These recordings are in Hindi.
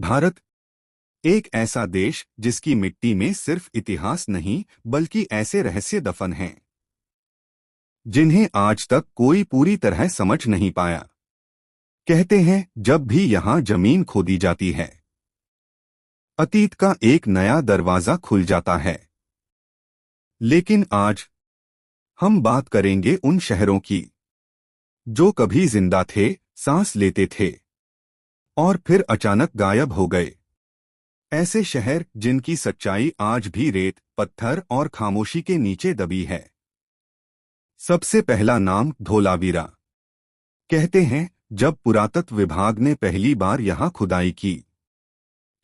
भारत एक ऐसा देश जिसकी मिट्टी में सिर्फ इतिहास नहीं बल्कि ऐसे रहस्य दफन हैं जिन्हें आज तक कोई पूरी तरह समझ नहीं पाया। कहते हैं जब भी यहाँ जमीन खोदी जाती है अतीत का एक नया दरवाजा खुल जाता है। लेकिन आज हम बात करेंगे उन शहरों की जो कभी जिंदा थे, सांस लेते थे और फिर अचानक गायब हो गए। ऐसे शहर जिनकी सच्चाई आज भी रेत, पत्थर और खामोशी के नीचे दबी है। सबसे पहला नाम धोलावीरा। कहते हैं जब पुरातत्व विभाग ने पहली बार यहाँ खुदाई की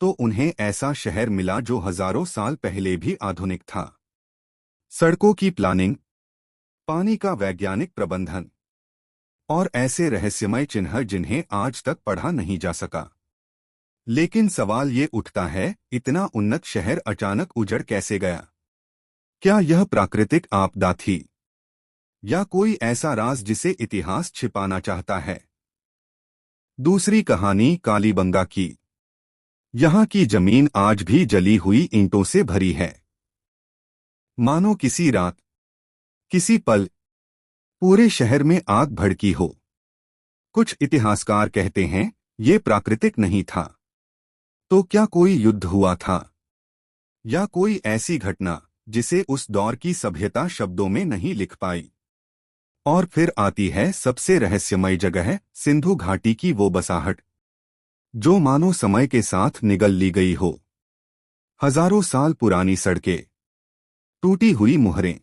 तो उन्हें ऐसा शहर मिला जो हजारों साल पहले भी आधुनिक था। सड़कों की प्लानिंग, पानी का वैज्ञानिक प्रबंधन और ऐसे रहस्यमय चिन्ह जिन्हें आज तक पढ़ा नहीं जा सका। लेकिन सवाल ये उठता है, इतना उन्नत शहर अचानक उजड़ कैसे गया? क्या यह प्राकृतिक आपदा थी या कोई ऐसा राज जिसे इतिहास छिपाना चाहता है? दूसरी कहानी कालीबंगा की। यहाँ की जमीन आज भी जली हुई ईंटों से भरी है, मानो किसी रात, किसी पल पूरे शहर में आग भड़की हो। कुछ इतिहासकार कहते हैं ये प्राकृतिक नहीं था, तो क्या कोई युद्ध हुआ था या कोई ऐसी घटना जिसे उस दौर की सभ्यता शब्दों में नहीं लिख पाई। और फिर आती है सबसे रहस्यमय जगह, सिंधु घाटी की वो बसाहट जो मानो समय के साथ निगल ली गई हो। हजारों साल पुरानी सड़कें, टूटी हुई मुहरें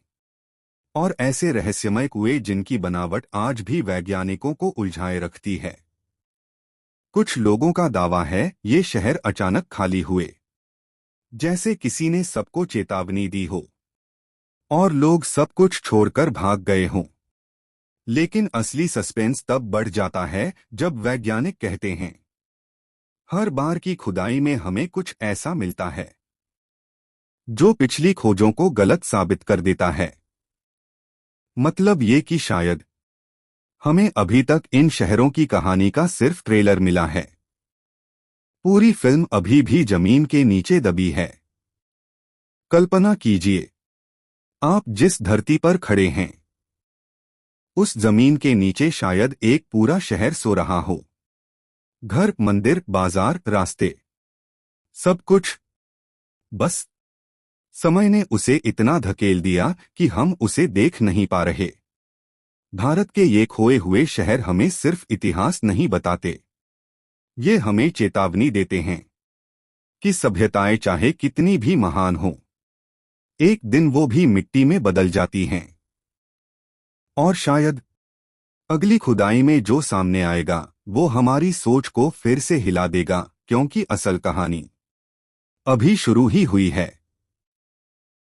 और ऐसे रहस्यमय कुएं जिनकी बनावट आज भी वैज्ञानिकों को उलझाए रखती है। कुछ लोगों का दावा है ये शहर अचानक खाली हुए, जैसे किसी ने सबको चेतावनी दी हो और लोग सब कुछ छोड़कर भाग गए हों। लेकिन असली सस्पेंस तब बढ़ जाता है जब वैज्ञानिक कहते हैं हर बार की खुदाई में हमें कुछ ऐसा मिलता है जो पिछली खोजों को गलत साबित कर देता है। मतलब ये कि शायद हमें अभी तक इन शहरों की कहानी का सिर्फ ट्रेलर मिला है। पूरी फिल्म अभी भी जमीन के नीचे दबी है। कल्पना कीजिए, आप जिस धरती पर खड़े हैं उस जमीन के नीचे शायद एक पूरा शहर सो रहा हो। घर, मंदिर, बाजार, रास्ते, सब कुछ। बस समय ने उसे इतना धकेल दिया कि हम उसे देख नहीं पा रहे। भारत के ये खोए हुए शहर हमें सिर्फ इतिहास नहीं बताते, ये हमें चेतावनी देते हैं कि सभ्यताएं चाहे कितनी भी महान हो, एक दिन वो भी मिट्टी में बदल जाती हैं। और शायद अगली खुदाई में जो सामने आएगा वो हमारी सोच को फिर से हिला देगा, क्योंकि असल कहानी अभी शुरू ही हुई है।